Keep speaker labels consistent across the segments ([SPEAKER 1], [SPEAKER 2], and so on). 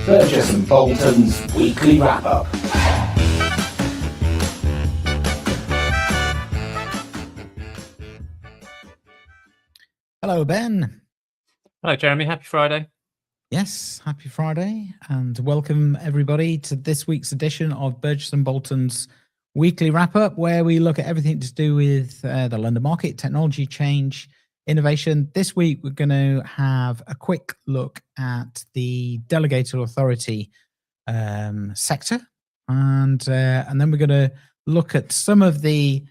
[SPEAKER 1] Burgess and Bolton's weekly wrap-up.
[SPEAKER 2] Hello, Ben.
[SPEAKER 3] Hello, Jeremy. Happy Friday.
[SPEAKER 2] Yes, happy Friday, and welcome everybody to this week's edition of Burgess and Bolton's weekly wrap-up, where we look at everything to do with the London market, technology change, innovation. This week, we're going to have a quick look at the delegated authority sector, and then we're going to look at some of the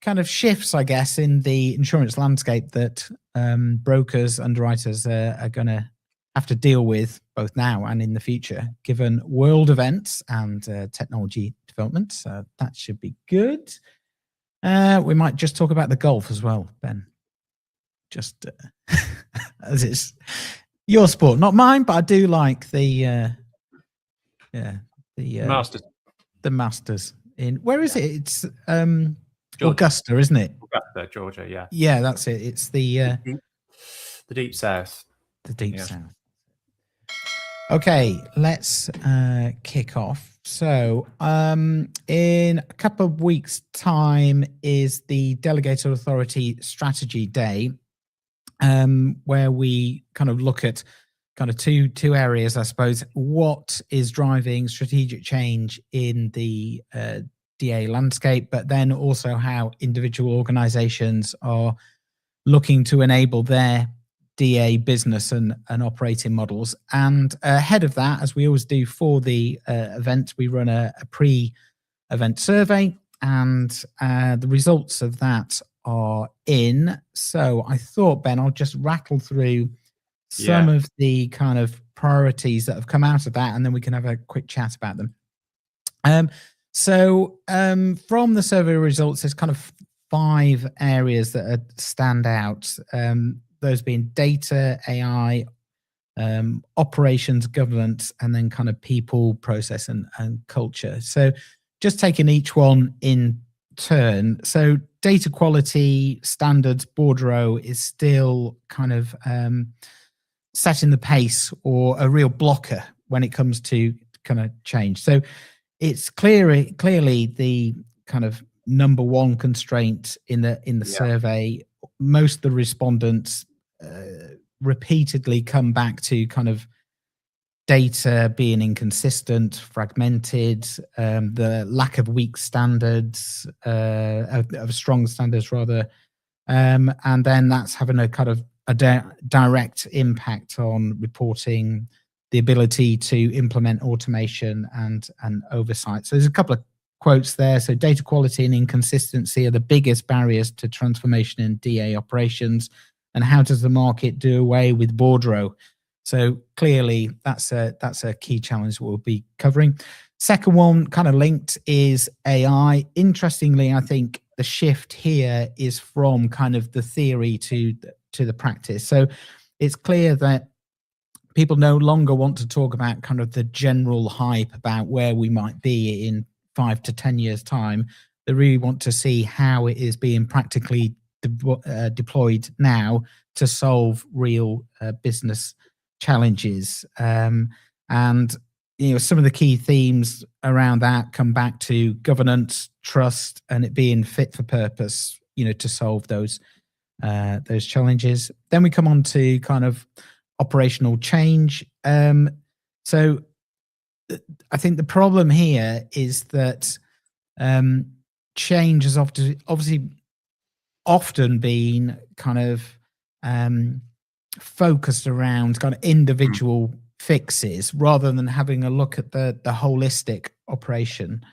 [SPEAKER 2] kind of shifts, I guess, in the insurance landscape that brokers, underwriters are going to have to deal with both now and in the future, given world events and technology development. So that should be good. We might just talk about the golf as well, Ben. Just as it's your sport, not mine, but I do like the
[SPEAKER 3] Masters.
[SPEAKER 2] The Masters in where is it? It's
[SPEAKER 3] Georgia.
[SPEAKER 2] Augusta, isn't it?
[SPEAKER 3] Augusta, Georgia. Yeah.
[SPEAKER 2] Yeah, that's it. It's the
[SPEAKER 3] deep south.
[SPEAKER 2] The deep south. Okay, let's kick off. So, in a couple of weeks' time is the Delegated Authority Strategy Day, where we kind of look at kind of two areas, I suppose. What is driving strategic change in the DA landscape, but then also how individual organizations are looking to enable their DA business and operating models. And ahead of that, as we always do for the event, we run a pre-event survey, and the results of that are in. So I thought, Ben, I'll just rattle through some of the kind of priorities that have come out of that, and then we can have a quick chat about them. So from the survey results, there's kind of 5 areas that stand out. Those being data, AI, operations, governance, and then kind of people, process, and culture. So just taking each one in turn. So data quality standards, bordereau is still kind of setting the pace or a real blocker when it comes to kind of change. So it's clearly the kind of number one constraint in the survey. Most of the respondents repeatedly come back to kind of data being inconsistent, fragmented, the lack of weak standards, of strong standards rather, and then that's having a kind of a direct impact on reporting, the ability to implement automation and oversight. So there's a couple of quotes there. So data quality and inconsistency are the biggest barriers to transformation in DA operations. And how does the market do away with bordereau? So clearly that's a key challenge we'll be covering. Second one, kind of linked, is AI. Interestingly, I think the shift here is from kind of the theory to the practice. So it's clear that people no longer want to talk about kind of the general hype about where we might be in 5 to 10 years' time. They really want to see how it is being practically deployed now to solve real business challenges. And some of the key themes around that come back to governance, trust, and it being fit for purpose, to solve those challenges. Then we come on to kind of operational change. So I think the problem here is that change has often been kind of focused around kind of individual fixes rather than having a look at the holistic operation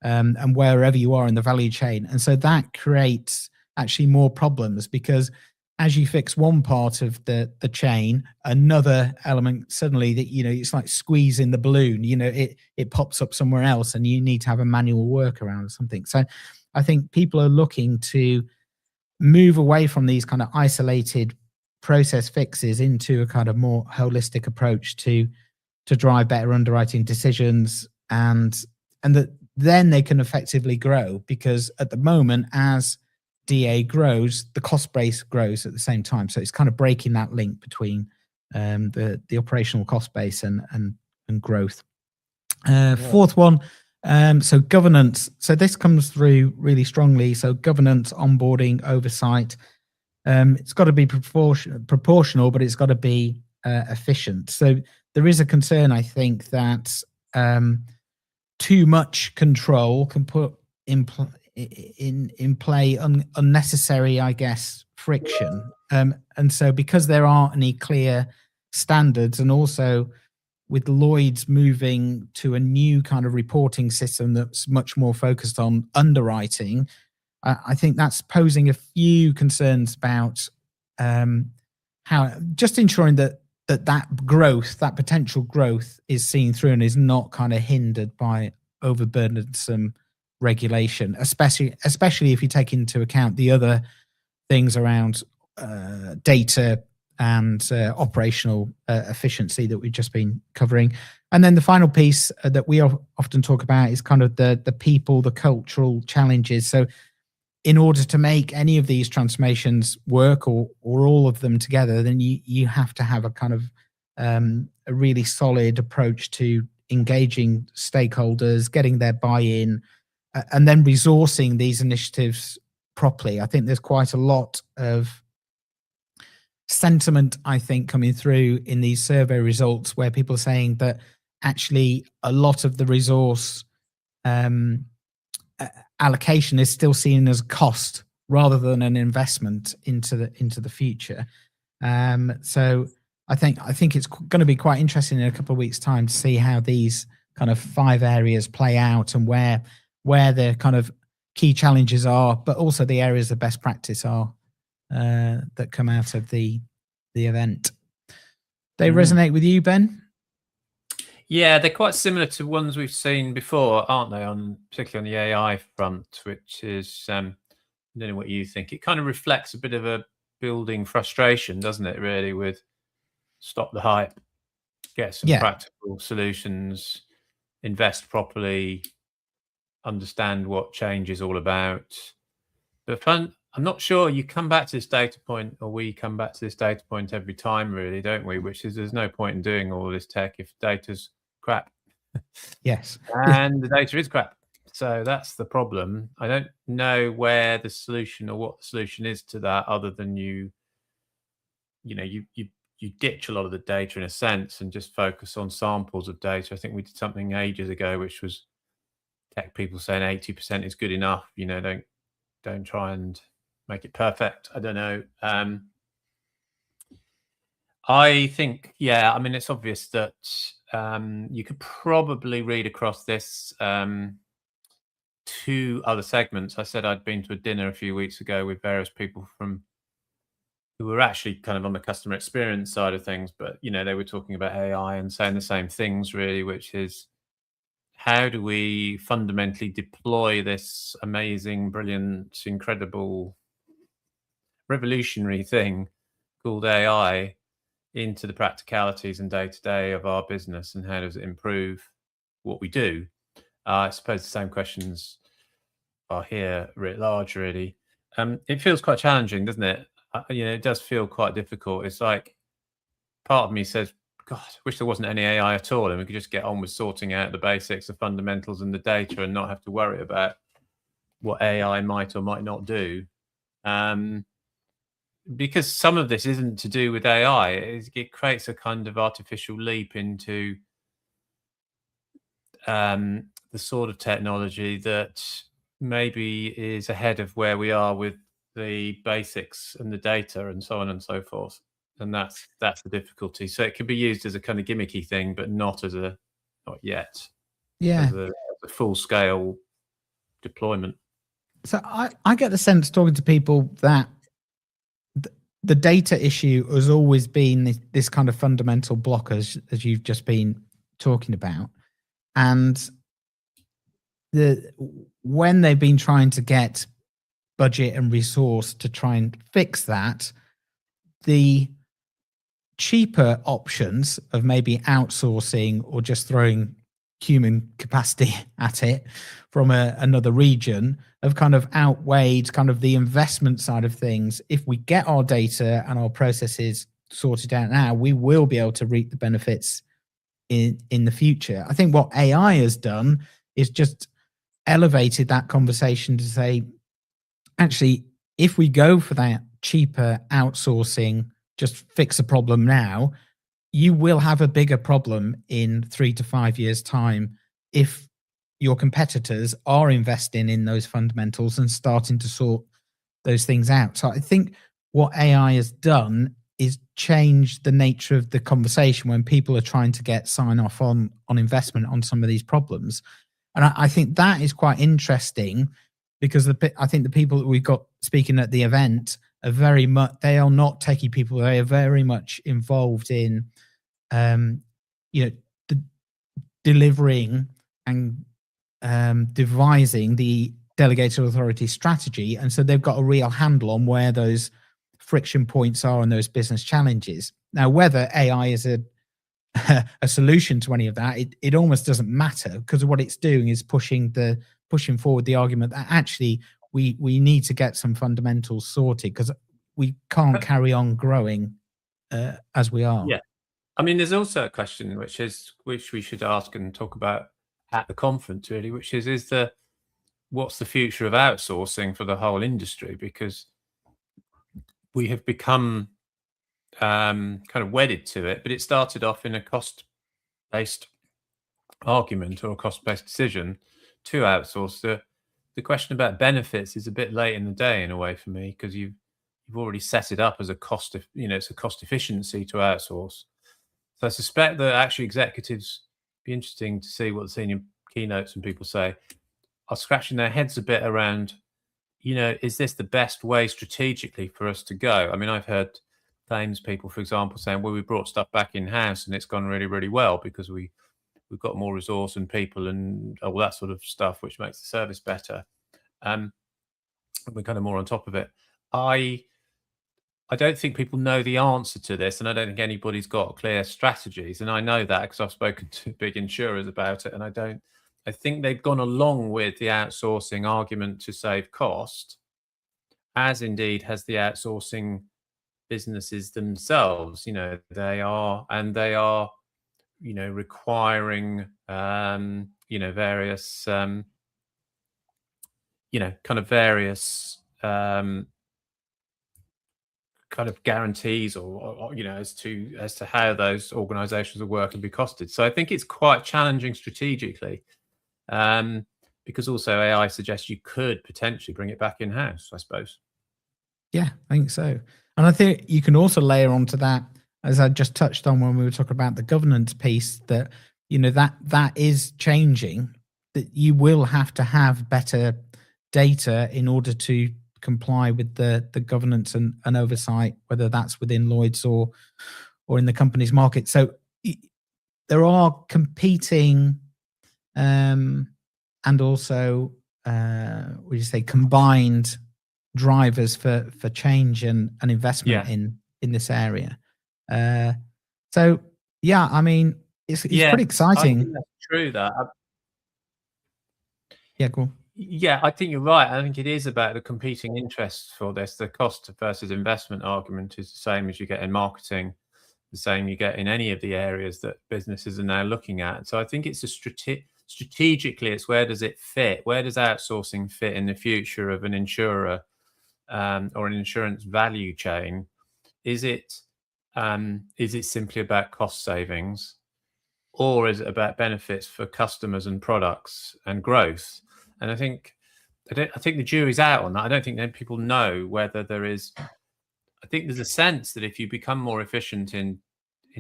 [SPEAKER 2] and wherever you are in the value chain. And so that creates actually more problems, because as you fix one part of the chain, another element suddenly that, it's like squeezing the balloon, it pops up somewhere else and you need to have a manual workaround or something. So I think people are looking to move away from these kind of isolated process fixes into a kind of more holistic approach to drive better underwriting decisions, and that then they can effectively grow, because at the moment, as DA grows, the cost base grows at the same time. So it's kind of breaking that link between the operational cost base and and growth. Fourth one, so governance. So this comes through really strongly. So governance, onboarding, oversight. It's got to be proportional, but it's got to be efficient. So there is a concern, I think, that too much control can put in play unnecessary, I guess, friction. And so because there aren't any clear standards, and also with Lloyd's moving to a new kind of reporting system that's much more focused on underwriting, I think that's posing a few concerns about how just ensuring that growth, that potential growth, is seen through and is not kind of hindered by overburdensome regulation, especially if you take into account the other things around data and operational efficiency that we've just been covering. And then the final piece that we often talk about is kind of the people, the cultural challenges. So in order to make any of these transformations work, or all of them together, then you have to have a kind of a really solid approach to engaging stakeholders, getting their buy-in, and then resourcing these initiatives properly. I think there's quite a lot of sentiment, I think, coming through in these survey results where people are saying that actually a lot of the resource allocation is still seen as cost rather than an investment into the future. So I think it's going to be quite interesting in a couple of weeks' time to see how these kind of 5 areas play out, and where the kind of key challenges are, but also the areas of best practice are that come out of the event. They resonate with you, Ben?
[SPEAKER 3] Yeah, they're quite similar to ones we've seen before, aren't they? Particularly on the AI front, which is I don't know what you think. It kind of reflects a bit of a building frustration, doesn't it? Really, with stop the hype, get some practical solutions, invest properly, understand what change is all about. But I'm not sure you come back to this data point, or we come back to this data point every time, really, don't we? Which is there's no point in doing all this tech if data's crap.
[SPEAKER 2] Yes.
[SPEAKER 3] And the data is crap. So that's the problem. I don't know where the solution, or what the solution is to that, other than you ditch a lot of the data in a sense and just focus on samples of data. I think we did something ages ago, which was tech people saying 80% is good enough. Don't try and make it perfect. I don't know. I think, it's obvious that you could probably read across this 2 other segments. I said I'd been to a dinner a few weeks ago with various people who were actually kind of on the customer experience side of things, but they were talking about AI and saying the same things, really, which is, how do we fundamentally deploy this amazing, brilliant, incredible, revolutionary thing called AI into the practicalities and day-to-day of our business, and how does it improve what we do? I suppose the same questions are here writ large, really. It feels quite challenging, doesn't it? It does feel quite difficult. It's like, part of me says, God, I wish there wasn't any AI at all, and we could just get on with sorting out the basics, the fundamentals, and the data, and not have to worry about what AI might or might not do. Because some of this isn't to do with AI. It creates a kind of artificial leap into the sort of technology that maybe is ahead of where we are with the basics and the data and so on and so forth. And that's the difficulty. So it can be used as a kind of gimmicky thing, but not yet.
[SPEAKER 2] Yeah.
[SPEAKER 3] As a full scale deployment.
[SPEAKER 2] So I get the sense, talking to people, that the data issue has always been this kind of fundamental block, as you've just been talking about. And when they've been trying to get budget and resource to try and fix that, the cheaper options of maybe outsourcing or just throwing human capacity at it from another region have kind of outweighed kind of the investment side of things. If we get our data and our processes sorted out now, we will be able to reap the benefits in the future. I think what AI has done is just elevated that conversation to say, actually, if we go for that cheaper outsourcing, just fix a problem now, you will have a bigger problem in 3 to 5 years' time if your competitors are investing in those fundamentals and starting to sort those things out. So I think what AI has done is change the nature of the conversation when people are trying to get sign off on investment on some of these problems. And I think that is quite interesting, because I think the people that we've got speaking at the event are very much, they are not techie people. They are very much involved in, delivering and devising the delegated authority strategy. And so they've got a real handle on where those friction points are and those business challenges. Now, whether AI is a solution to any of that, it almost doesn't matter, because what it's doing is pushing forward the argument that actually we need to get some fundamentals sorted, because we can't carry on growing as we are.
[SPEAKER 3] Yeah. I mean, there's also a question which we should ask and talk about at the conference, really, which is what's the future of outsourcing for the whole industry? Because we have become kind of wedded to it, but it started off in a cost-based argument or a cost-based decision to outsource. The question about benefits is a bit late in the day in a way for me, because you've already set it up as a cost, it's a cost efficiency to outsource. So I suspect that actually executives, be interesting to see what the senior keynotes and people say, are scratching their heads a bit around, is this the best way strategically for us to go? I mean, I've heard claims people, for example, saying, well, we brought stuff back in-house and it's gone really, really well because we've got more resource and people and all that sort of stuff, which makes the service better. We're kind of more on top of it. I don't think people know the answer to this, and I don't think anybody's got clear strategies. And I know that because I've spoken to big insurers about it, and I think they've gone along with the outsourcing argument to save cost, as indeed has the outsourcing businesses themselves. They are requiring various various kind of guarantees or as to how those organizations will work and be costed. So I think it's quite challenging strategically, because also AI suggests you could potentially bring it back in-house, I suppose.
[SPEAKER 2] Yeah, I think so. And I think you can also layer onto that, as I just touched on when we were talking about the governance piece, that that is changing, that you will have to have better data in order to comply with the governance and oversight, whether that's within Lloyd's or in the company's market. So there are competing and also would you say combined drivers for change and investment in this area. So yeah, I mean, it's pretty exciting.
[SPEAKER 3] I think that's true.
[SPEAKER 2] Yeah, cool.
[SPEAKER 3] Yeah, I think you're right. I think it is about the competing interests for this. The cost versus investment argument is the same as you get in marketing, the same you get in any of the areas that businesses are now looking at. So I think it's strategically, it's where does it fit? Where does outsourcing fit in the future of an insurer or an insurance value chain? Is it simply about cost savings, or is it about benefits for customers and products and growth? And I think the jury's out on that. I don't think that people know whether there is. I think there's a sense that if you become more efficient in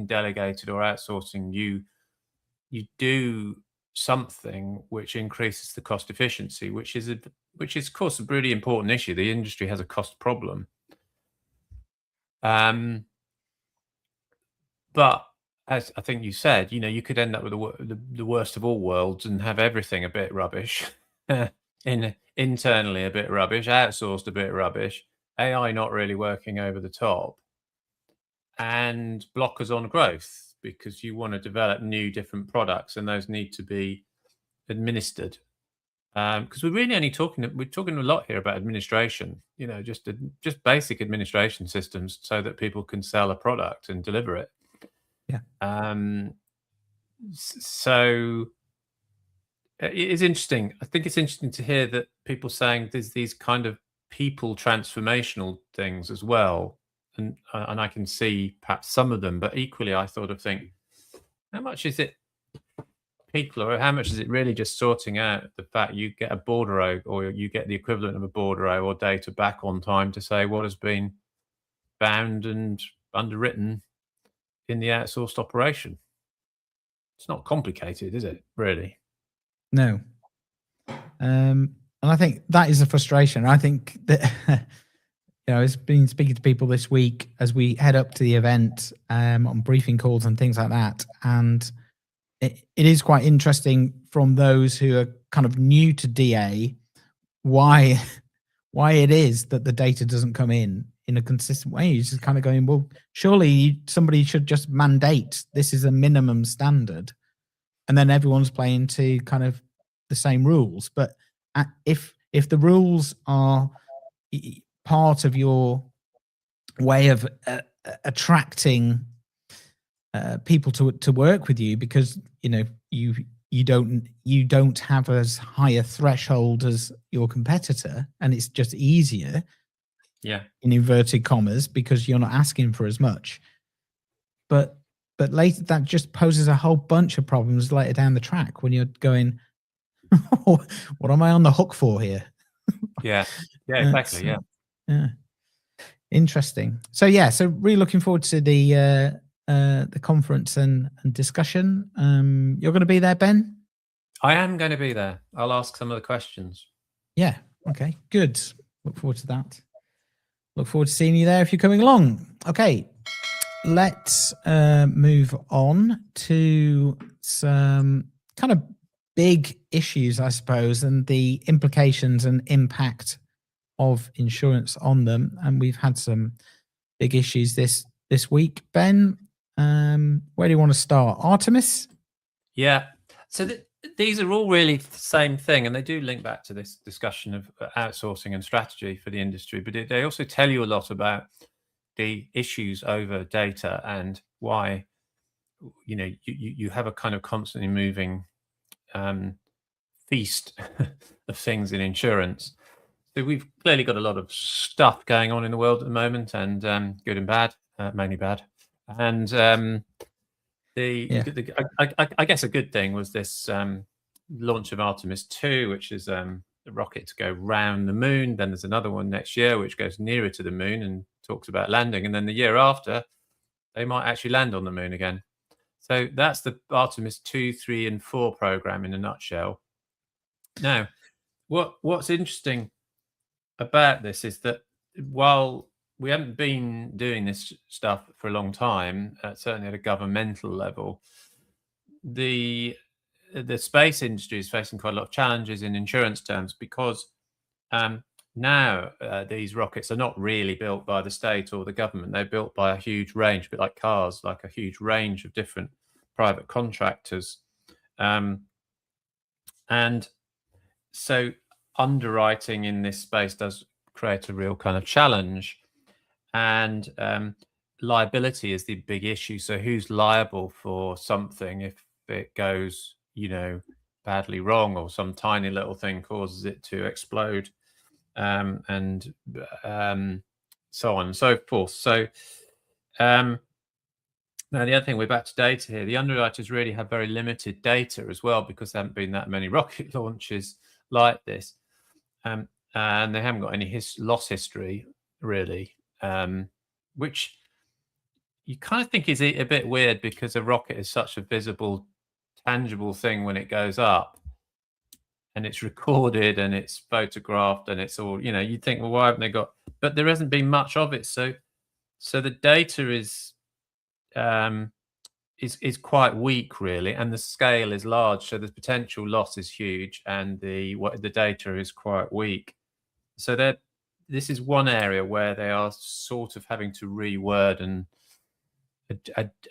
[SPEAKER 3] delegated or outsourcing, you do something which increases the cost efficiency, which is of course a really important issue. The industry has a cost problem, but as I think you said, you could end up with the worst of all worlds and have everything a bit rubbish. Internally a bit rubbish, outsourced a bit rubbish, AI not really working over the top, and blockers on growth because you want to develop new different products and those need to be administered. Because we're really only talking a lot here about administration, just basic administration systems so that people can sell a product and deliver it.
[SPEAKER 2] Yeah.
[SPEAKER 3] So it is interesting. I think it's interesting to hear that people saying there's these kind of people transformational things as well, and I can see perhaps some of them, but equally I sort of think, how much is it people, or how much is it really just sorting out the fact you get a bordereau, or you get the equivalent of a bordereau or data back on time to say what has been bound and underwritten in the outsourced operation? It's not complicated, is it, really?
[SPEAKER 2] No. And I think that is a frustration. I think that I've been speaking to people this week as we head up to the event, on briefing calls and things like that, and it is quite interesting from those who are kind of new to DA why it is that the data doesn't come in a consistent way. You're just kind of going, well, surely somebody should just mandate this is a minimum standard, and then everyone's playing to kind of the same rules. But if the rules are part of your way of attracting people to work with you, because you don't have as high a threshold as your competitor, and it's just easier, in inverted commas, because you're not asking for as much. But later that just poses a whole bunch of problems later down the track when you're going, what am I on the hook for here?
[SPEAKER 3] Yeah, exactly.
[SPEAKER 2] Yeah, interesting. So really looking forward to the conference and discussion. You're going to be there, Ben?
[SPEAKER 3] I am going to be there. I'll ask some of the questions.
[SPEAKER 2] Yeah. Okay, good. Look forward to that. Look forward to seeing you there if you're coming along. Okay, let's move on to some kind of big issues, I suppose, and the implications and impact of insurance on them. And we've had some big issues this week. Ben, where do you want to start? Artemis?
[SPEAKER 3] Yeah. So these are all really the same thing, and they do link back to this discussion of outsourcing and strategy for the industry, but they also tell you a lot about the issues over data and why you have a kind of constantly moving feast of things in insurance. So we've clearly got a lot of stuff going on in the world at the moment, and good and bad, mainly bad. And I guess a good thing was this launch of Artemis 2, which is the rocket to go round the moon. Then there's another one next year which goes nearer to the moon and talks about landing, and then the year after they might actually land on the moon again. So that's the Artemis 2, 3, and 4 program in a nutshell. Now, what's interesting about this is that while we haven't been doing this stuff for a long time, certainly at a governmental level, the space industry is facing quite a lot of challenges in insurance terms, because now these rockets are not really built by the state or the government. They're built by a huge range, a bit like cars, like a huge range of different private contractors. And so underwriting in this space does create a real kind of challenge, and liability is the big issue. So who's liable for something if it goes, badly wrong, or some tiny little thing causes it to explode, and so on and so forth. So now the other thing, we're back to data here. The underwriters really have very limited data as well, because there haven't been that many rocket launches like this, and they haven't got any loss history really, which you kind of think is a bit weird, because a rocket is such a visible, tangible thing when it goes up, and it's recorded and it's photographed and it's all, you'd think, well, why haven't they got? But there hasn't been much of it, so the data is quite weak really, and the scale is large, so the potential loss is huge, and the data is quite weak. So this is one area where they are sort of having to reword and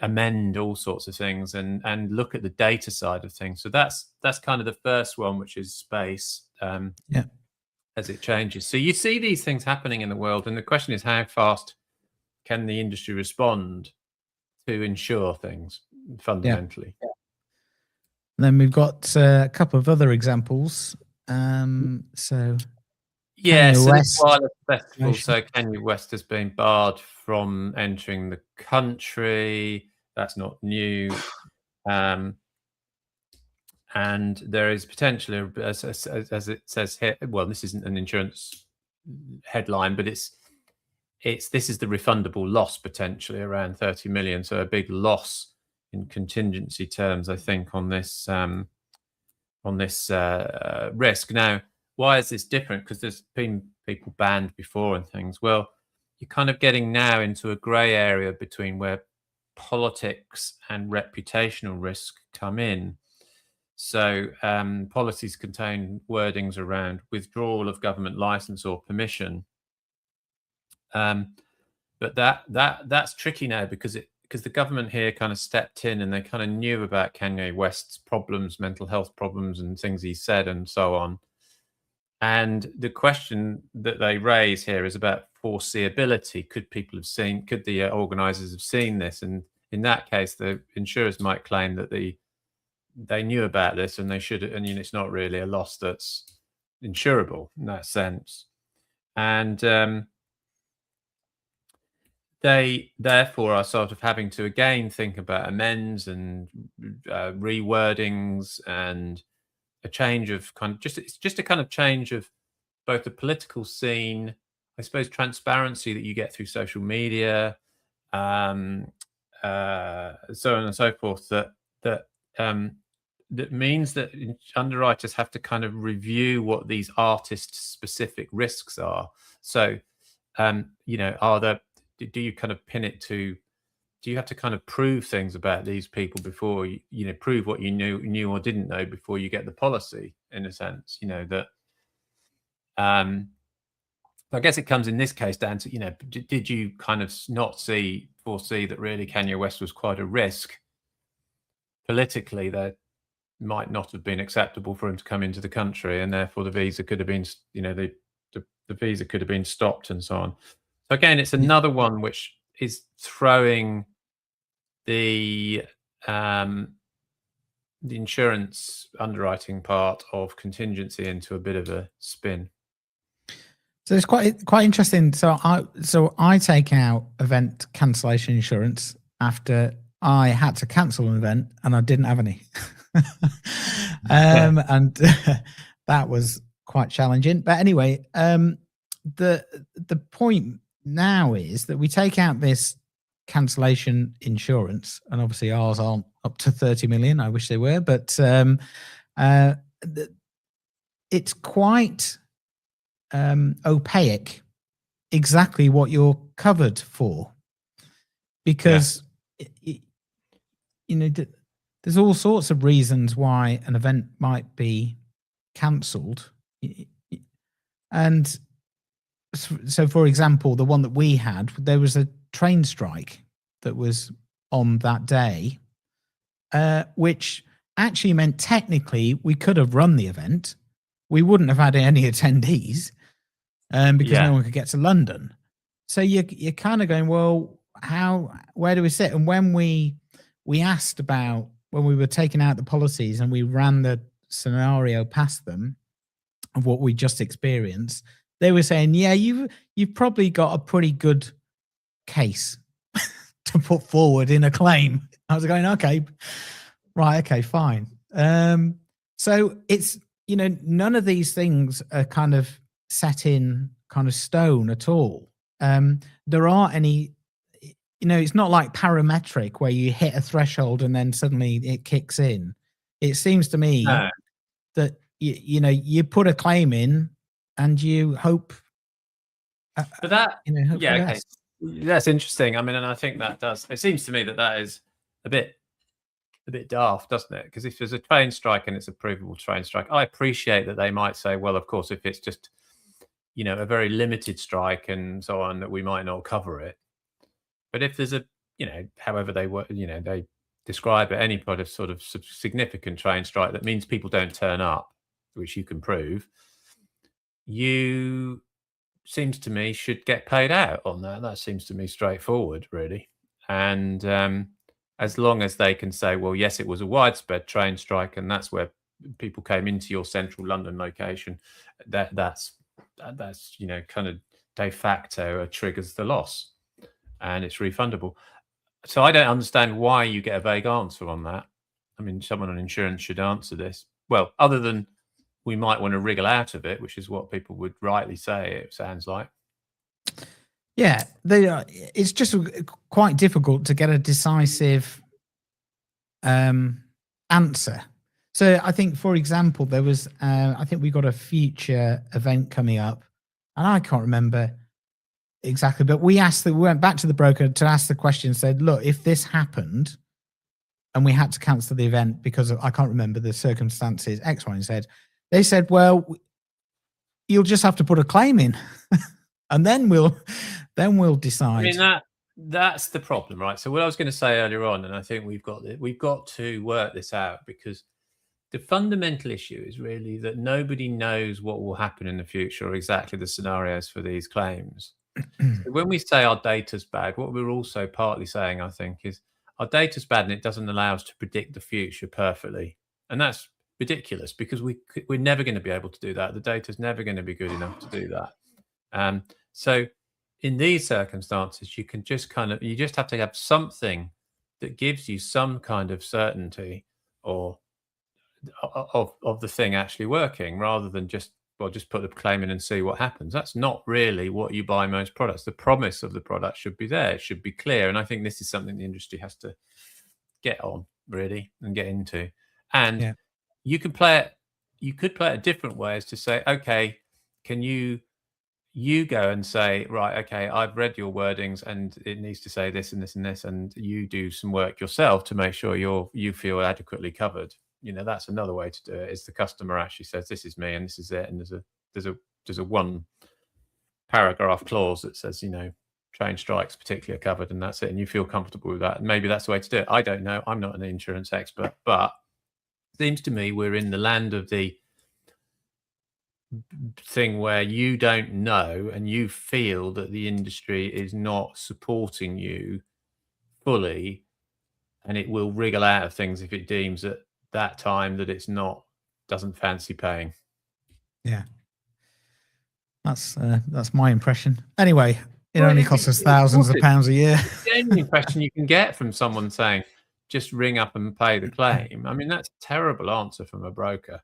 [SPEAKER 3] amend all sorts of things, and look at the data side of things. So that's kind of the first one, which is space, as it changes. So you see these things happening in the world, and the question is, how fast can the industry respond to insure things fundamentally?
[SPEAKER 2] then we've got a couple of other examples. So
[SPEAKER 3] Yeah,
[SPEAKER 2] Kanye
[SPEAKER 3] so this
[SPEAKER 2] West.
[SPEAKER 3] wireless festival, so Kanye West has been barred from entering the country. That's not new. And there is potentially, as it says here, well, this isn't an insurance headline, but this is the refundable loss, potentially around 30 million. So a big loss in contingency terms, I think, on this risk. Now, why is this different? Because there's been people banned before and things. Well, you're kind of getting now into a grey area between where politics and reputational risk come in. So policies contain wordings around withdrawal of government license or permission. But that's tricky now because the government here kind of stepped in and they kind of knew about Kanye West's problems, mental health problems, and things he said and so on. And the question that they raise here is about foreseeability. Could the organisers have seen this? And in that case, the insurers might claim that they knew about this and they should, and it's not really a loss that's insurable in that sense. And they therefore are sort of having to again think about amends and rewordings and a change of it's just a kind of change of both the political scene, I suppose, transparency that you get through social media, so on and so forth. That means that underwriters have to kind of review what these artist-specific risks are. So, do you kind of pin it to? Do you have to kind of prove things about these people before you prove what you knew or didn't know before you get the policy? In a sense, that. I guess it comes in this case down to did you kind of not foresee that really Kanye West was quite a risk politically that might not have been acceptable for him to come into the country, and therefore the visa could have been, the visa could have been stopped and so on. So again, it's another one which is throwing the insurance underwriting part of contingency into a bit of a spin.
[SPEAKER 2] So it's quite interesting. So I take out event cancellation insurance after I had to cancel an event and I didn't have any. And that was quite challenging. But anyway, the point now is that we take out this cancellation insurance, and obviously ours aren't up to 30 million. I wish they were, but it's quite opaque exactly what you're covered for, because there's all sorts of reasons why an event might be cancelled. And so, for example, the one that we had, there was a train strike that was on that day, which actually meant technically we could have run the event. We wouldn't have had any attendees because no one could get to London. So you're kind of going, well, where do we sit? And when we asked about, when we were taking out the policies and we ran the scenario past them of what we just experienced, they were saying, yeah, you've probably got a pretty good case to put forward in a claim. I was going, okay, right, okay, fine. So it's, none of these things are kind of set in kind of stone at all. There aren't any, it's not like parametric where you hit a threshold and then suddenly it kicks in. It seems to me that, you put a claim in and you hope.
[SPEAKER 3] But that, okay. That's interesting. I mean, and I think that does, it seems to me that is a bit daft, doesn't it? Because if there's a train strike and it's a provable train strike, I appreciate that they might say, well, of course, if it's just, a very limited strike and so on, that we might not cover it. But if there's a, however they were, they describe it, any kind of sort of significant train strike that means people don't turn up, which you can prove, you, seems to me, should get paid out on that. That seems to me straightforward, really. And as long as they can say, well, yes, it was a widespread train strike, and that's where people came into your central London location. That's kind of de facto triggers the loss, and it's refundable. So I don't understand why you get a vague answer on that. I mean, someone on insurance should answer this. Well, other than we might want to wriggle out of it, which is what people would rightly say, it sounds like.
[SPEAKER 2] Yeah, it's just quite difficult to get a decisive answer. So I think, for example, there was, I think we got a future event coming up, and I can't remember exactly, but we went back to the broker to ask the question, said, look, if this happened and we had to cancel the event because of, I can't remember the circumstances, X, Y, and Z, they said, well, you'll just have to put a claim in and then we'll decide.
[SPEAKER 3] I mean, that's the problem, right? So what I was going to say earlier on, and I think we've got to work this out, because the fundamental issue is really that nobody knows what will happen in the future or exactly the scenarios for these claims. So when we say our data's bad, what we're also partly saying, I think, is our data's bad and it doesn't allow us to predict the future perfectly. And that's ridiculous, because we're never going to be able to do that. The data's never going to be good enough to do that. So in these circumstances, you just have to have something that gives you some kind of certainty or of the thing actually working, rather than just put the claim in and see what happens. That's not really what you buy most products. The promise of the product should be there. It should be clear. And I think this is something the industry has to get on, really, and get into. And you could play it a different way, as to say, okay, can you go and say, right, okay, I've read your wordings and it needs to say this and this and this, and you do some work yourself to make sure you feel adequately covered. That's another way to do it, is the customer actually says, this is me and this is it, and there's a one paragraph clause that says, train strikes particularly are covered, and that's it, and you feel comfortable with that. And maybe that's the way to do it. I don't know. I'm not an insurance expert, but it seems to me we're in the land of the thing where you don't know and you feel that the industry is not supporting you fully, and it will wriggle out of things if it deems at that time that doesn't fancy paying.
[SPEAKER 2] Yeah, that's my impression. Anyway, it only costs us thousands of pounds a year.
[SPEAKER 3] The only impression you can get from someone saying, just ring up and pay the claim, I mean, that's a terrible answer from a broker.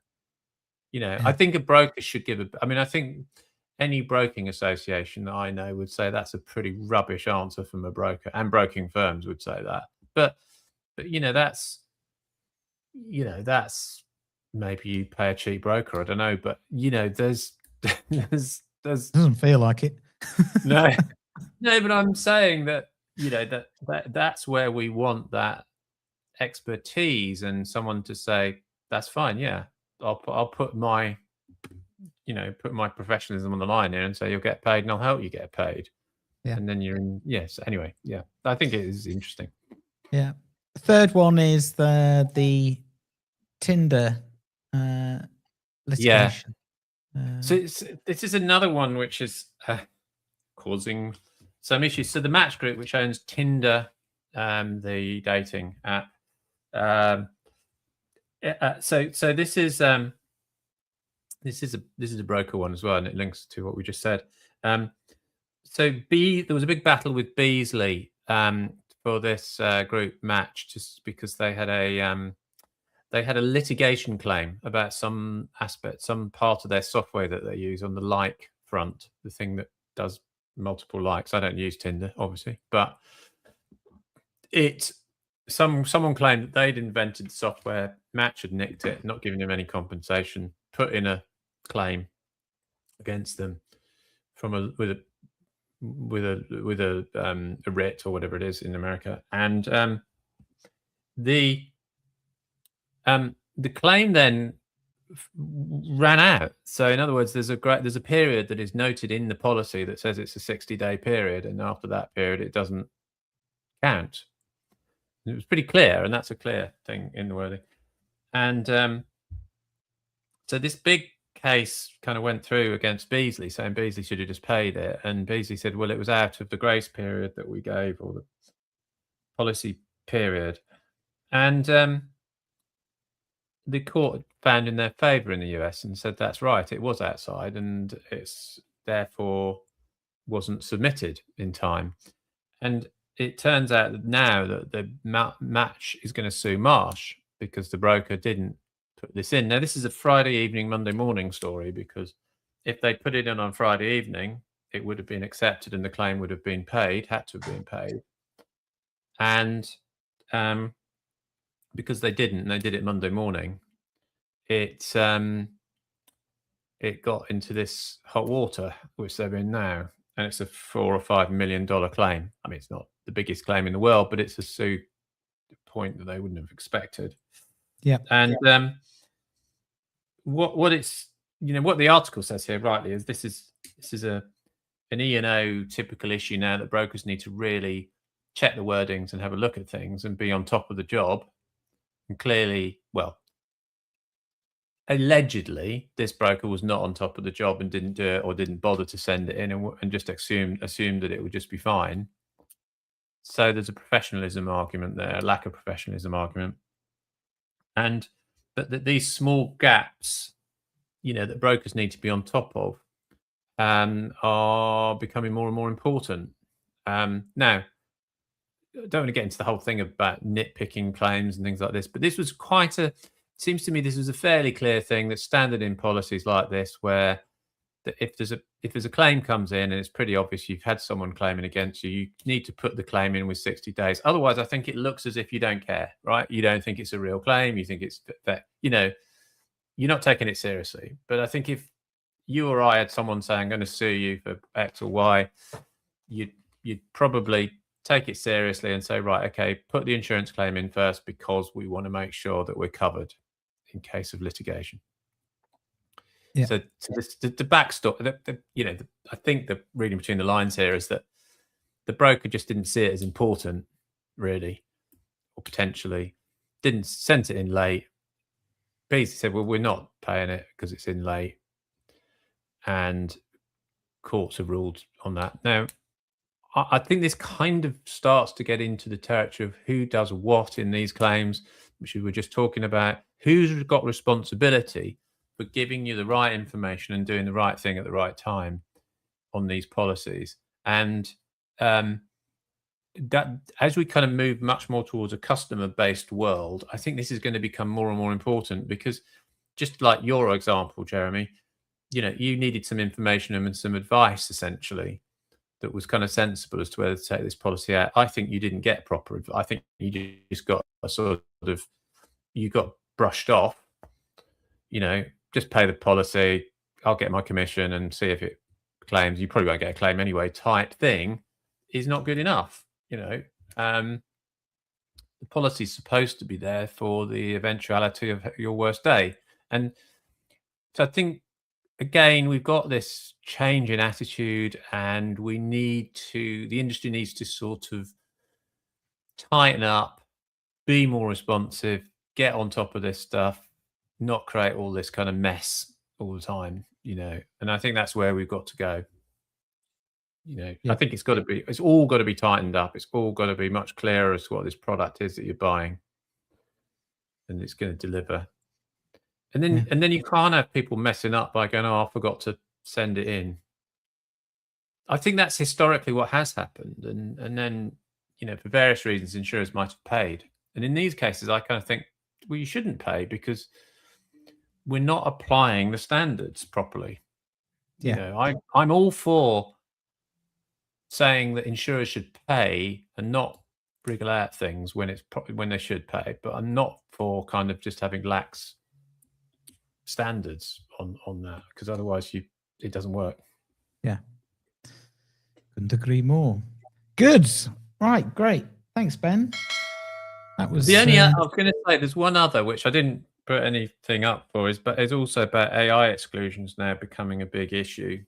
[SPEAKER 3] I think a broker should I think any broking association that I know would say that's a pretty rubbish answer from a broker, and broking firms would say that. But that's maybe you pay a cheap broker, I don't know, but there's
[SPEAKER 2] doesn't feel like it.
[SPEAKER 3] No, but I'm saying that that's where we want that expertise, and someone to say, that's fine, yeah, I'll put my professionalism on the line here and say, you'll get paid and I'll help you get paid.
[SPEAKER 2] Yeah.
[SPEAKER 3] And then you're in. Yes. Anyway, yeah, I think it is interesting.
[SPEAKER 2] Yeah. The third one is the Tinder litigation.
[SPEAKER 3] So this is another one which is causing some issues. So the Match Group, which owns Tinder, the dating app. So this is a broker one as well, and it links to what we just said. So there was a big battle with Beazley for this group Match, just because they had a litigation claim about some part of their software that they use on the like front, the thing that does multiple likes. I don't use Tinder, obviously, but someone claimed that they'd invented the software. Match had nicked it, not giving them any compensation, put in a claim against them with a writ or whatever it is in America, and the claim then ran out. So in other words, there's a period that is noted in the policy that says it's a 60-day period, and after that period it doesn't count. It was pretty clear, and that's a clear thing in the wording. And so this big case kind of went through against Beazley, saying Beazley should have just paid it, and Beazley said, well, it was out of the grace period that we gave, or the policy period. And the court found in their favour in the US and said that's right, it was outside, and it's therefore wasn't submitted in time. And it turns out that now that the match is going to sue Marsh because the broker didn't put this in. Now, this is a Friday evening, Monday morning story, because if they put it in on Friday evening, it would have been accepted and the claim would have been paid, had to have been paid. And because they didn't, and they did it Monday morning, it got into this hot water, which they're in now. And it's a $4 or $5 million claim. I mean, it's not the biggest claim in the world, but it's a suit point that they wouldn't have expected.
[SPEAKER 2] Yeah.
[SPEAKER 3] And what it's, what the article says here rightly is this is an E&O typical issue now that brokers need to really check the wordings and have a look at things and be on top of the job. And clearly, well, allegedly, this broker was not on top of the job and didn't do it or didn't bother to send it in and just assumed that it would just be fine. So there's a professionalism argument there, a lack of professionalism argument. But these small gaps, that brokers need to be on top of are becoming more and more important. Now, I don't want to get into the whole thing about nitpicking claims and things like this, but this was seems to me this was a fairly clear thing that's standard in policies like this, where if there's a claim comes in and it's pretty obvious you've had someone claiming against you, you need to put the claim in with 60 days. Otherwise, I think it looks as if you don't care, right? You don't think it's a real claim. You think it's that, you're not taking it seriously. But I think if you or I had someone saying, I'm going to sue you for X or Y, you'd probably take it seriously and say, right, okay, put the insurance claim in first because we want to make sure that we're covered in case of litigation. Yeah. So the backstory, I think the reading between the lines here is that the broker just didn't see it as important, really, or potentially didn't send it in late. Basically said, well, we're not paying it because it's in late, and courts have ruled on that. Now, I think this kind of starts to get into the territory of who does what in these claims, which we were just talking about. Who's got responsibility for giving you the right information and doing the right thing at the right time on these policies? And that as we kind of move much more towards a customer-based world, I think this is going to become more and more important, because just like your example, Jeremy, you needed some information and some advice, essentially, that was kind of sensible as to whether to take this policy out. I think you didn't get proper advice. I think you just got you got brushed off, just pay the policy, I'll get my commission and see if it claims. You probably won't get a claim anyway type thing is not good enough. The policy is supposed to be there for the eventuality of your worst day. And so I think, again, we've got this change in attitude, and the industry needs to sort of tighten up, be more responsive, get on top of this stuff, not create all this kind of mess all the time, and I think that's where we've got to go. Yeah. I think it's all got to be tightened up. It's all got to be much clearer as to what this product is that you're buying and it's going to deliver. And then you can't have people messing up by going, I forgot to send it in. I think that's historically what has happened. And then, for various reasons, insurers might have paid. And in these cases, I kind of think, well, you shouldn't pay because we're not applying the standards properly.
[SPEAKER 2] Yeah.
[SPEAKER 3] I'm all for saying that insurers should pay and not wriggle out things when they should pay, but I'm not for kind of just having lax standards on that, because otherwise it doesn't work.
[SPEAKER 2] Yeah, couldn't agree more. Good. Right, great. Thanks, Ben. That was
[SPEAKER 3] the only I was going to say there's one other which I didn't put anything up for, but it's also about AI exclusions now becoming a big issue.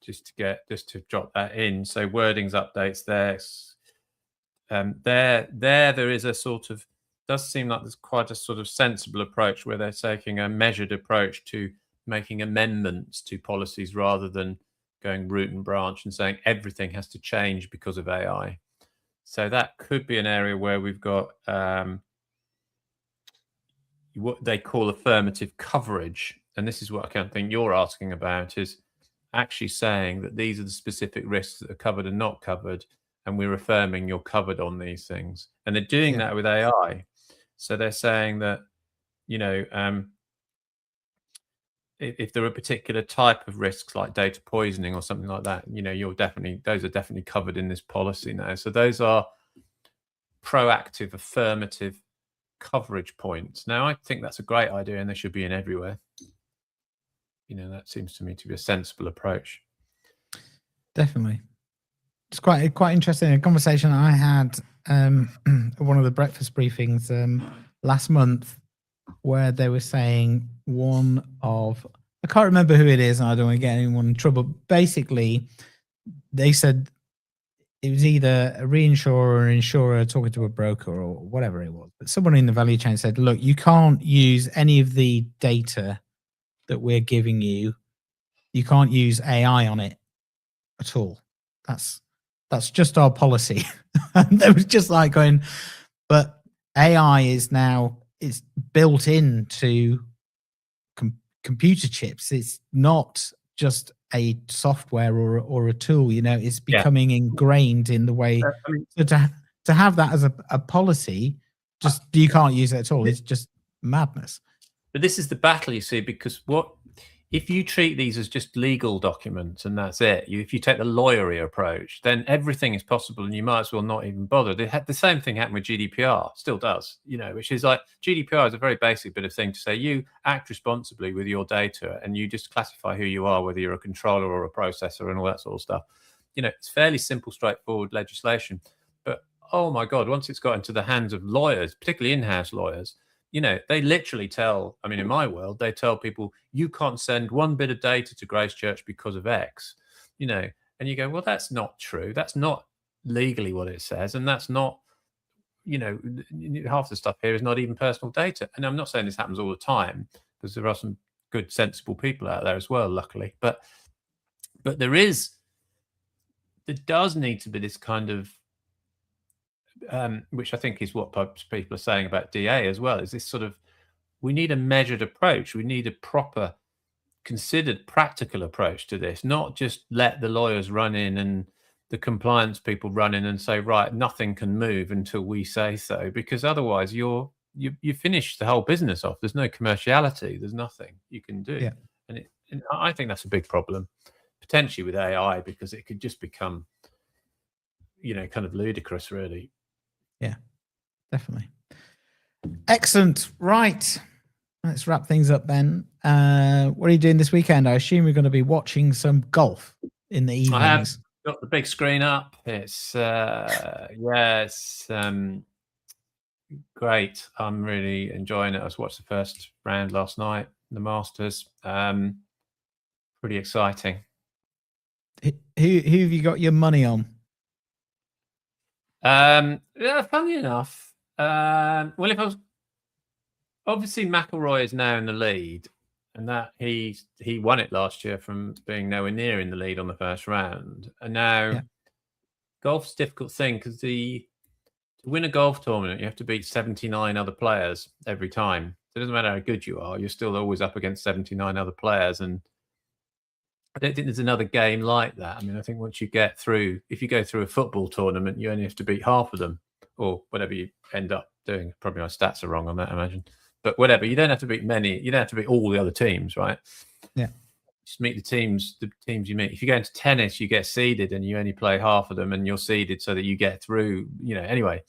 [SPEAKER 3] Just to drop that in. So wordings updates there. There is a sort of, does seem like there's quite a sort of sensible approach where they're taking a measured approach to making amendments to policies rather than going root and branch and saying everything has to change because of AI. So that could be an area where we've got what they call affirmative coverage. And this is what I kind of think you're asking about, is actually saying that these are the specific risks that are covered and not covered, and we're affirming you're covered on these things. And they're doing that with AI. So they're saying that, if there are a particular type of risks like data poisoning or something like that, those are definitely covered in this policy now. So those are proactive, affirmative coverage points. Now, I think that's a great idea, and they should be in everywhere. That seems to me to be a sensible approach.
[SPEAKER 2] Definitely. It's quite interesting. A conversation I had one of the breakfast briefings last month, where they were saying I can't remember who it is, and I don't want to get anyone in trouble. Basically, they said it was either a reinsurer or an insurer talking to a broker or whatever it was. But someone in the value chain said, look, you can't use any of the data that we're giving you. You can't use AI on it at all. That's just our policy. And they was just like going, but AI is now, it's built into computer chips. It's not just a software or a tool, it's becoming ingrained in the way. So to have that as a policy, just you can't use it at all. It's just madness.
[SPEAKER 3] But this is the battle, you see, because if you treat these as just legal documents and that's it, if you take the lawyery approach, then everything is possible and you might as well not even bother. The same thing happened with GDPR, still does, which is like GDPR is a very basic bit of thing to say you act responsibly with your data and you just classify who you are, whether you're a controller or a processor and all that sort of stuff. It's fairly simple, straightforward legislation. But, oh my God, once it's got into the hands of lawyers, particularly in-house lawyers, they literally in my world, they tell people, you can't send one bit of data to Grace Church because of X, and you go, well, that's not true. That's not legally what it says. And that's not, half the stuff here is not even personal data. And I'm not saying this happens all the time, because there are some good, sensible people out there as well, luckily. But there does need to be this kind of, which I think is what people are saying about DA as well, is this sort of, we need a measured approach. We need a proper, considered, practical approach to this, not just let the lawyers run in and the compliance people run in and say, right, nothing can move until we say so, because otherwise you finish the whole business off. There's no commerciality. There's nothing you can do.
[SPEAKER 2] Yeah.
[SPEAKER 3] And I think that's a big problem, potentially with AI, because it could just become, kind of ludicrous, really.
[SPEAKER 2] Yeah, definitely. Excellent. Right. Let's wrap things up then. What are you doing this weekend? I assume you're going to be watching some golf in the evenings.
[SPEAKER 3] I have got the big screen up. It's great. I'm really enjoying it. I watched the first round last night, the Masters. Pretty exciting.
[SPEAKER 2] Who have you got your money on?
[SPEAKER 3] Funny enough, well, if I was, obviously McIlroy is now in the lead, and that he won it last year from being nowhere near in the lead on the first round, and now golf's a difficult thing, because to win a golf tournament you have to beat 79 other players every time. So it doesn't matter how good you are, you're still always up against 79 other players, and I don't think there's another game like that. I mean, I think once you get through, if you go through a football tournament, you only have to beat half of them, or whatever you end up doing. Probably my stats are wrong on that, I imagine. But whatever, you don't have to beat many. You don't have to beat all the other teams, right?
[SPEAKER 2] Yeah.
[SPEAKER 3] Just meet the teams you meet. If you go into tennis, you get seeded and you only play half of them, and you're seeded so that you get through, anyway.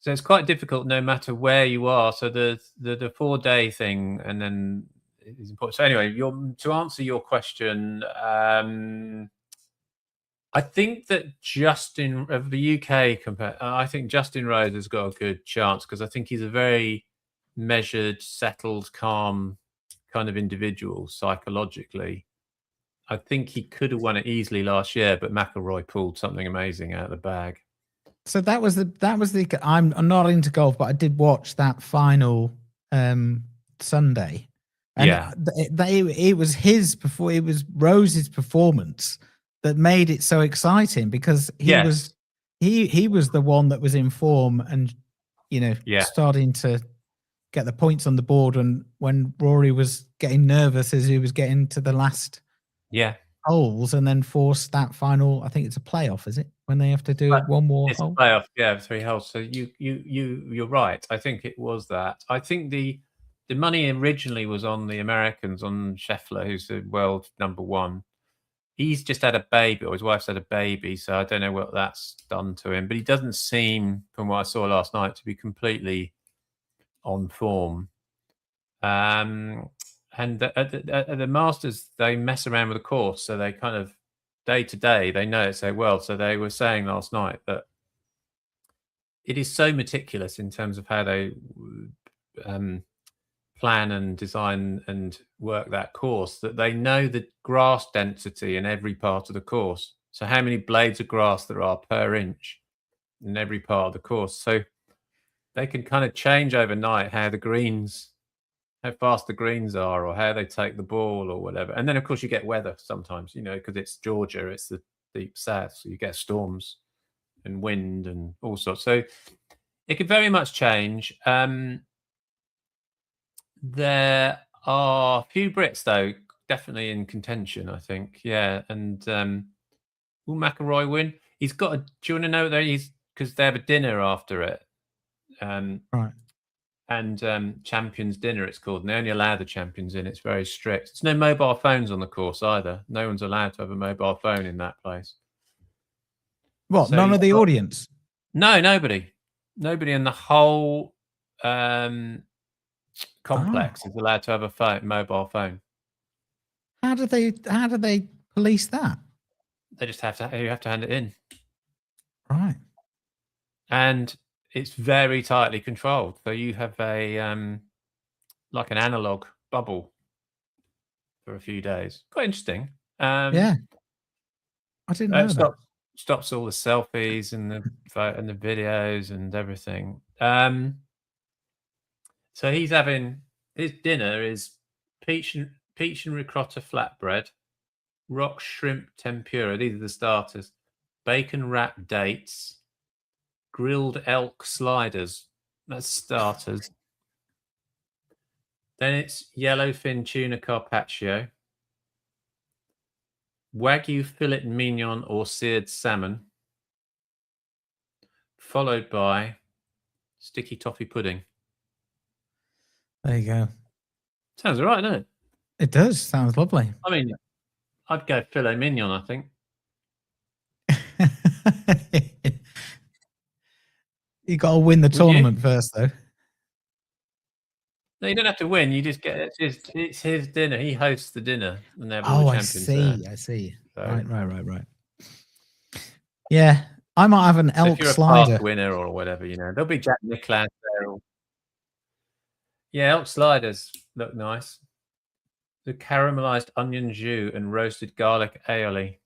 [SPEAKER 3] So it's quite difficult no matter where you are. So the 4-day thing, and then is important. So anyway, to answer your question, I think that Justin of the UK I think Justin Rose has got a good chance, because I think he's a very measured, settled, calm kind of individual psychologically. I think he could have won it easily last year, but McIlroy pulled something amazing out of the bag. So
[SPEAKER 2] that was the. I'm not into golf, but I did watch that final Sunday. And it was it was Rose's performance that made it so exciting, because he was the one that was in form and starting to get the points on the board, and when Rory was getting nervous as he was getting to the last holes, and then force that final. I think it's a playoff, is it? When they have to do one more hole.
[SPEAKER 3] It's a playoff, yeah, 3 holes. So you're right. I think it was that. I think the money originally was on the Americans, on Scheffler, who's the world #1. He's just had a baby, or his wife's had a baby, so I don't know what that's done to him. But he doesn't seem, from what I saw last night, to be completely on form. And at the Masters, they mess around with the course, so they kind of day to day they know it so well. So they were saying last night that it is so meticulous in terms of how they plan and design and work that course, that they know the grass density in every part of the course. So how many blades of grass there are per inch in every part of the course. So they can kind of change overnight how fast the greens are, or how they take the ball, or whatever. And then of course you get weather sometimes, because it's Georgia, it's the deep south, so you get storms and wind and all sorts. So it could very much change. There are a few Brits, though, definitely in contention, I think. Yeah, and will McIlroy win? He's got a. Do you want to know that because they have a dinner after it,
[SPEAKER 2] Right?
[SPEAKER 3] And Champions Dinner, it's called. And they only allow the champions in. It's very strict. There's no mobile phones on the course either. No one's allowed to have a mobile phone in that place.
[SPEAKER 2] What? So none of the audience?
[SPEAKER 3] No, nobody in the whole complex is allowed to have a mobile phone.
[SPEAKER 2] How do they police that?
[SPEAKER 3] They just you have to hand it in.
[SPEAKER 2] Right.
[SPEAKER 3] And it's very tightly controlled. So you have a like an analog bubble for a few days. Quite interesting.
[SPEAKER 2] Yeah. I didn't know that.
[SPEAKER 3] Stops all the selfies and the videos and everything. So he's having his dinner is peach and ricotta flatbread, rock shrimp tempura. These are the starters. Bacon wrapped dates, grilled elk sliders. That's starters. Then it's yellowfin tuna carpaccio, Wagyu filet mignon or seared salmon, followed by sticky toffee pudding.
[SPEAKER 2] There you go.
[SPEAKER 3] Sounds all right, doesn't it?
[SPEAKER 2] It does. Sounds lovely.
[SPEAKER 3] I mean, I'd go filet mignon, I think.
[SPEAKER 2] You got to win the tournament first, though.
[SPEAKER 3] No, you don't have to win. You just get it's his dinner. He hosts the dinner, and they're
[SPEAKER 2] all the champions there. I see. So, right. Yeah, I might have an elk
[SPEAKER 3] if you're
[SPEAKER 2] slider.
[SPEAKER 3] a past winner or whatever, there'll be Jack Nicklaus there. Yeah, elk sliders look nice. The caramelized onion jus and roasted garlic aioli.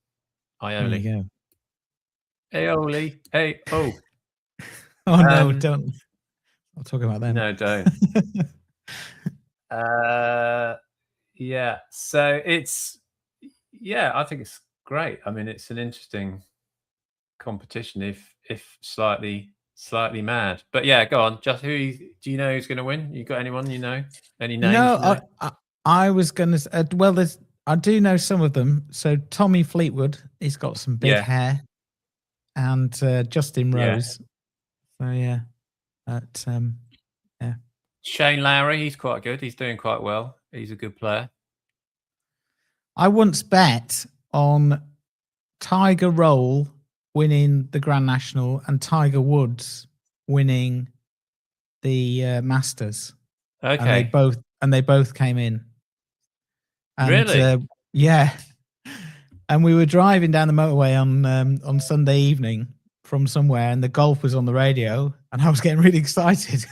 [SPEAKER 2] There you
[SPEAKER 3] go. Aioli.
[SPEAKER 2] Oh no, don't. I'll talk about them.
[SPEAKER 3] No, don't. Yeah. So I think it's great. I mean, it's an interesting competition, if slightly mad. But yeah, go on. Just do you know who's going to win? You got anyone you know? Any names?
[SPEAKER 2] No, I was going to. Well, I do know some of them. So Tommy Fleetwood, he's got some big hair, and Justin Rose. So yeah, yeah.
[SPEAKER 3] Shane Lowry, he's quite good. He's doing quite well. He's a good player.
[SPEAKER 2] I once bet on Tiger Roll winning the Grand National and Tiger Woods winning the Masters.
[SPEAKER 3] Okay.
[SPEAKER 2] And they both came in. And,
[SPEAKER 3] really?
[SPEAKER 2] Yeah. And we were driving down the motorway on Sunday evening from somewhere, and the golf was on the radio, and I was getting really excited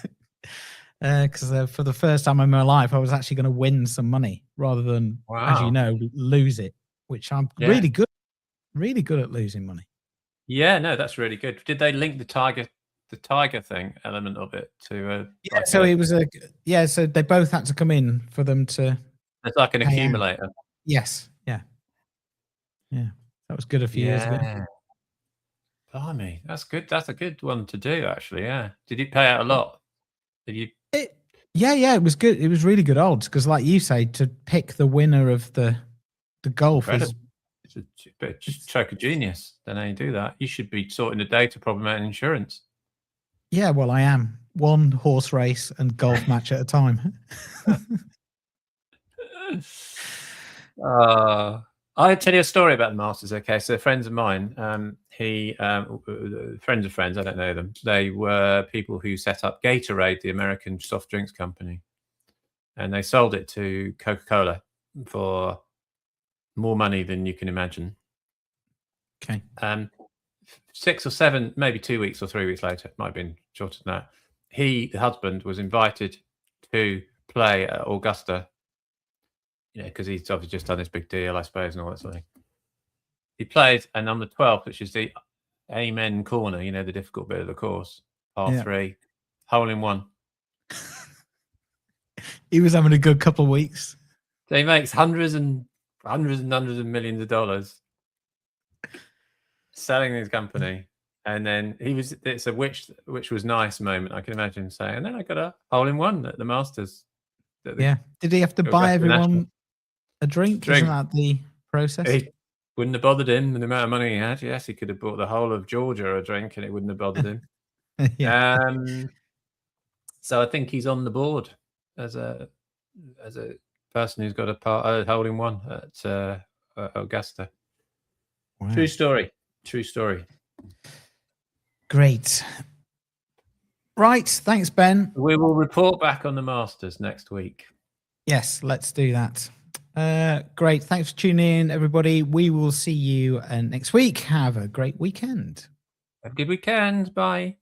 [SPEAKER 2] because for the first time in my life, I was actually going to win some money rather than, as you know, lose it, which I'm really good at losing money.
[SPEAKER 3] Yeah, no, that's really good. Did they link the tiger thing element of it to?
[SPEAKER 2] So they both had to come in for them to.
[SPEAKER 3] It's like an accumulator.
[SPEAKER 2] Yes. Yeah. That was good a few years ago.
[SPEAKER 3] Blimey, that's good. That's a good one to do, actually. Yeah. Did it pay out a lot?
[SPEAKER 2] Yeah, it was good. It was really good odds because, like you say, to pick the winner of the golf is
[SPEAKER 3] It's a bit of stroke of genius. Don't know how you do that. You should be sorting the data problem out in insurance.
[SPEAKER 2] yeah. Well, I am one horse race and golf match at a time.
[SPEAKER 3] I'll tell you a story about the Masters. Okay, so friends of mine, friends of friends, I don't know them. They were people who set up Gatorade, the American soft drinks company, and they sold it to Coca-Cola for more money than you can imagine.
[SPEAKER 2] Okay.
[SPEAKER 3] 6 or 7, maybe 2 weeks or 3 weeks later, it might have been shorter than that. The husband, was invited to play at Augusta. Because he's obviously just done this big deal, I suppose, and all that sort of thing. He played, and on the 12th, which is the amen corner, the difficult bit of the course, par 3, hole in one.
[SPEAKER 2] He was having a good couple of weeks.
[SPEAKER 3] So he makes hundreds of millions of dollars selling his company. And then it's a which was nice moment, I can imagine saying, and then I got a hole in one at the Masters.
[SPEAKER 2] Did he have to buy everyone a drink? Isn't that the process?
[SPEAKER 3] It wouldn't have bothered him, the amount of money he had. Yes, he could have bought the whole of Georgia a drink and it wouldn't have bothered him. So I think he's on the board as a person who's got a hole in one at Augusta. Wow. True story.
[SPEAKER 2] Great. Right, thanks, Ben.
[SPEAKER 3] We will report back on the Masters next week.
[SPEAKER 2] Yes, let's do that. Great. Thanks for tuning in, everybody. We will see you next week. Have a great weekend.
[SPEAKER 3] Have a good weekend. Bye.